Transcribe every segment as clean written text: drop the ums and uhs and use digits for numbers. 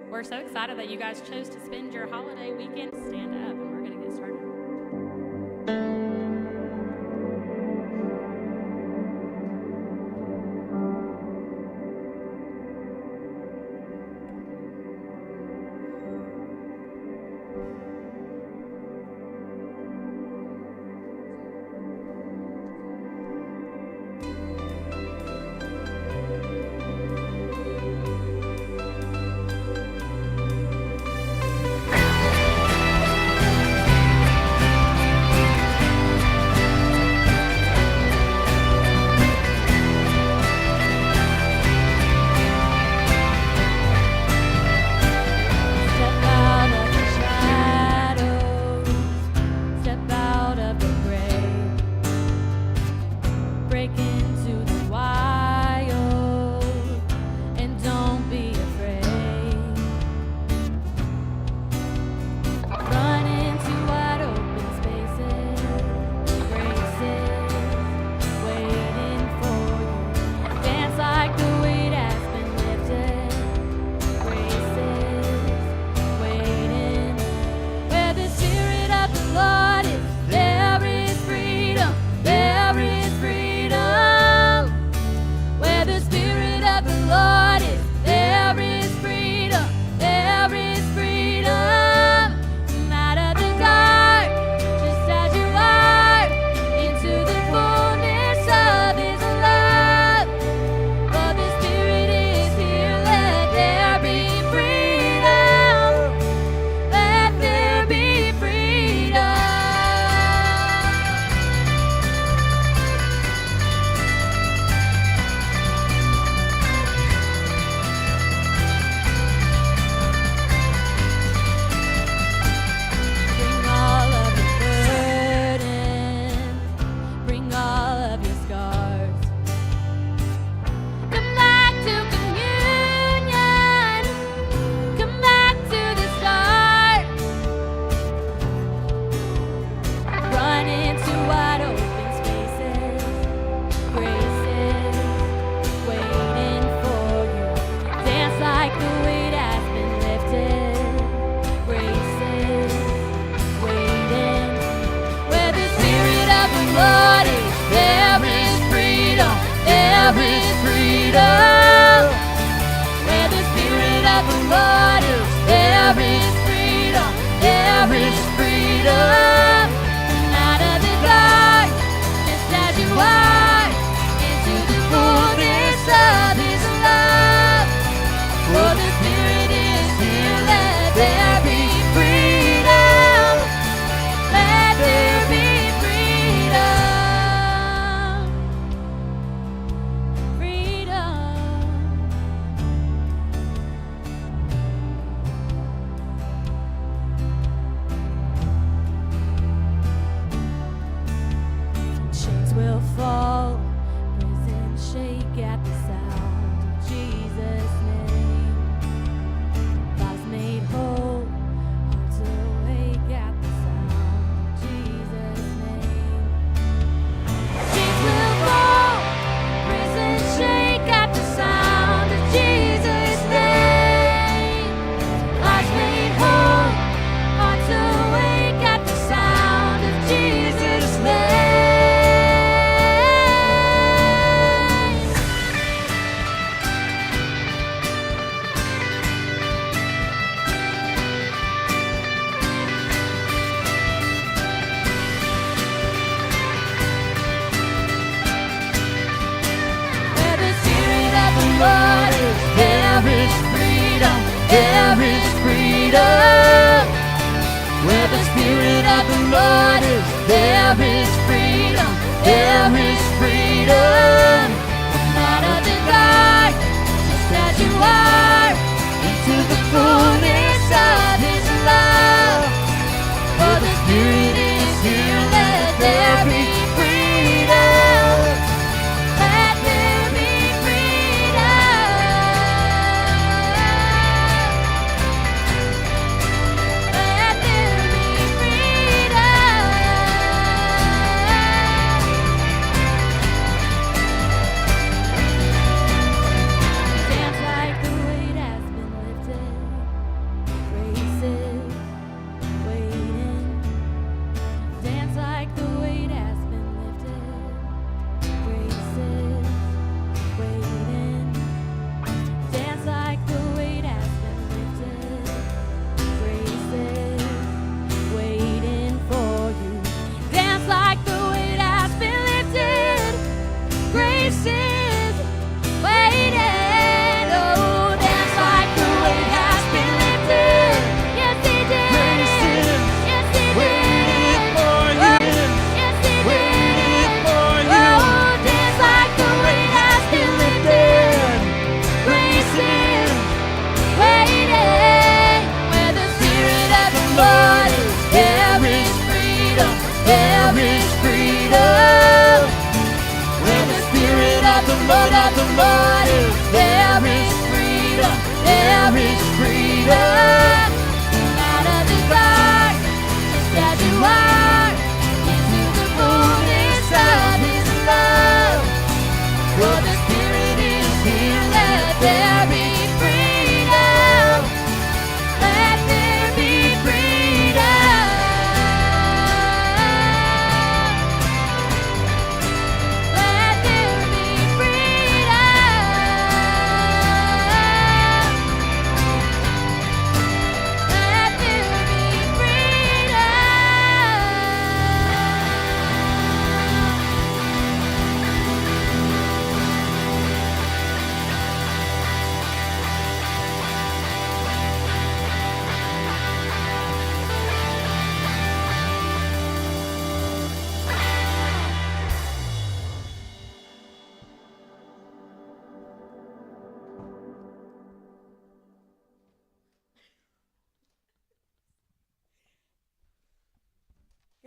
We're so excited that you guys chose to spend your holiday weekend. Stand up, and we're going to get started.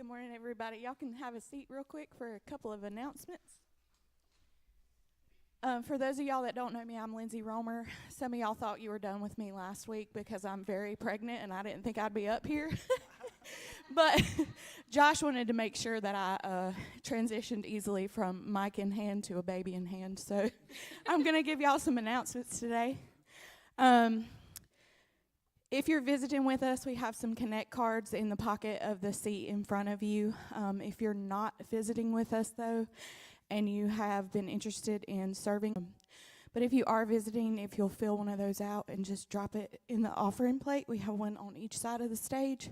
Good morning, everybody. Y'all can have a seat real quick for a couple of announcements. For those of y'all that don't know me, I'm Lindsay Romer. Some of y'all thought you were done with me last week because I'm very pregnant and I didn't think I'd be up here. But Josh wanted to make sure that I transitioned easily from mic in hand to a baby in hand. So I'm going to give y'all some announcements today. If you're visiting with us, we have some Connect cards in the pocket of the seat in front of you. If you're not visiting with us, though, and you have been interested in serving, but if you are visiting, if you'll fill one of those out and just drop it in the offering plate, we have one on each side of the stage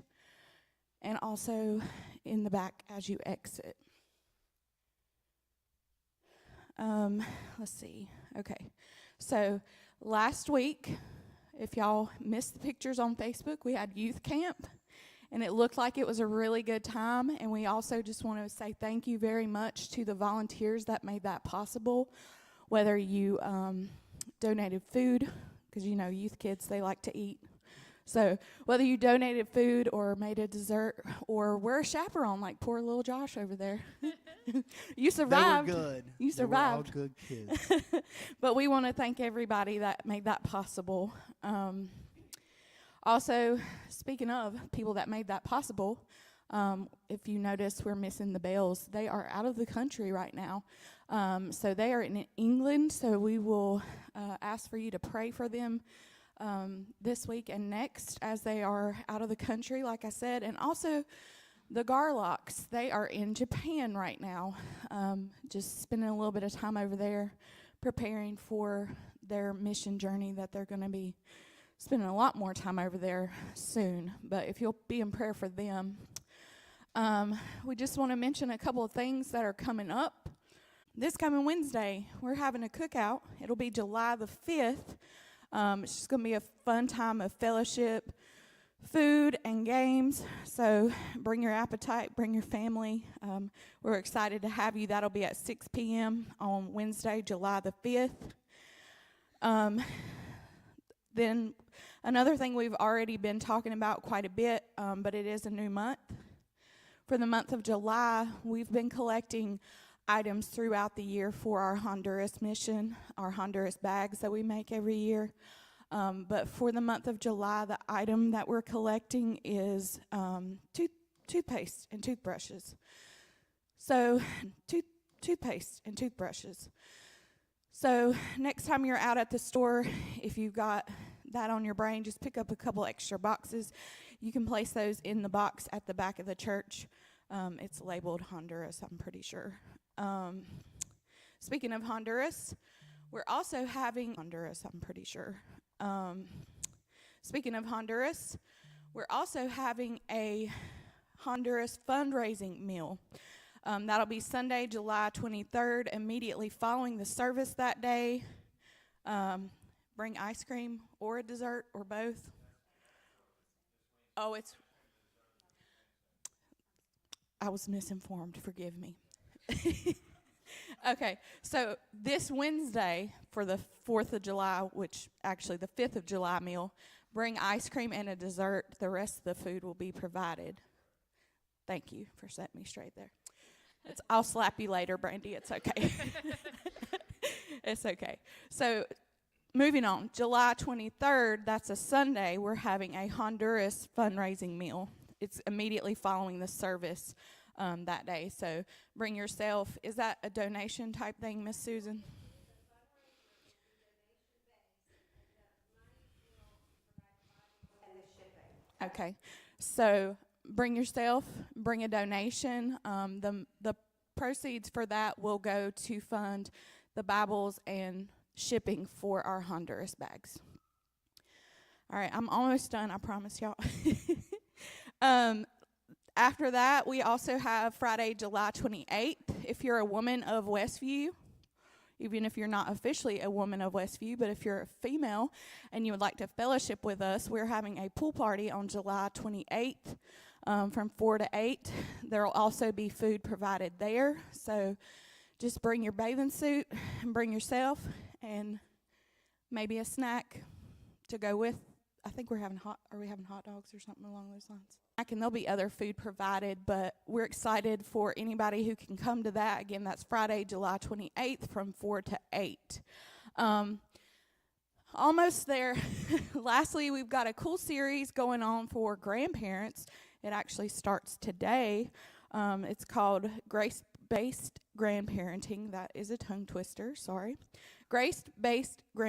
and also in the back as you exit. Let's see. Okay. So last week, if y'all missed the pictures on Facebook, we had youth camp, and it looked like it was a really good time. And we also just want to say thank you very much to the volunteers that made that possible, whether you donated food, because you know youth kids, they like to eat. So whether you donated food or made a dessert or were a chaperone like poor little Josh over there. You survived. They were good. You survived. They were all good kids. But we want to thank everybody that made that possible. Also, speaking of people that made that possible, if you notice, we're missing the Bells. They are out of the country right now. So they are in England, so we will ask for you to pray for them this week and next as they are out of the country, like I said. And also the Garlocks, they are in Japan right now, just spending a little bit of time over there preparing for their mission journey that they're going to be spending a lot more time over there soon. But if you'll be in prayer for them. We just want to mention a couple of things that are coming up. This coming Wednesday, we're having a cookout. It'll be July the 5th. It's just going to be a fun time of fellowship, food, and games. So bring your appetite, bring your family. We're excited to have you. That'll be at 6 p.m. on Wednesday, July the 5th. Then another thing we've already been talking about quite a bit, but it is a new month. For the month of July, we've been collecting items throughout the year for our Honduras mission, our Honduras bags that we make every year. But for the month of July, the item that we're collecting is toothpaste and toothbrushes. So, toothpaste and toothbrushes. So, next time you're out at the store, if you've got that on your brain, just pick up a couple extra boxes. You can place those in the box at the back of the church. It's labeled Honduras, I'm pretty sure. Speaking of Honduras, we're also having Honduras, I'm pretty sure. Speaking of Honduras, we're also having a Honduras fundraising meal. That'll be Sunday, July 23rd, immediately following the service that day. Bring ice cream or a dessert or both. Oh, I was misinformed. Forgive me. Okay, so this Wednesday for the 4th of July, which actually the 5th of July meal, bring ice cream and a dessert. The rest of the food will be provided. Thank you for setting me straight there. I'll slap you later, Brandy. It's okay. It's okay. So moving on, July 23rd, that's a Sunday, we're having a Honduras fundraising meal. It's immediately following the service that day. So bring yourself. Is that a donation type thing, Miss Susan? Okay. So bring yourself, bring a donation. The proceeds for that will go to fund the Bibles and shipping for our Honduras bags. All right, I'm almost done, I promise y'all. After that, we also have Friday, July 28th. If you're a woman of Westview, even if you're not officially a woman of Westview, but if you're a female and you would like to fellowship with us, we're having a pool party on July 28th from 4 to 8. There will also be food provided there. So just bring your bathing suit and bring yourself and maybe a snack to go with I think are we having hot dogs or something along those lines? And there'll be other food provided, but we're excited for anybody who can come to that. Again, that's Friday, July 28th from 4 to 8. Almost there. Lastly, we've got a cool series going on for grandparents. It actually starts today. It's called Grace-Based Grandparenting. That is a tongue twister, sorry. Grace-Based Grandparenting.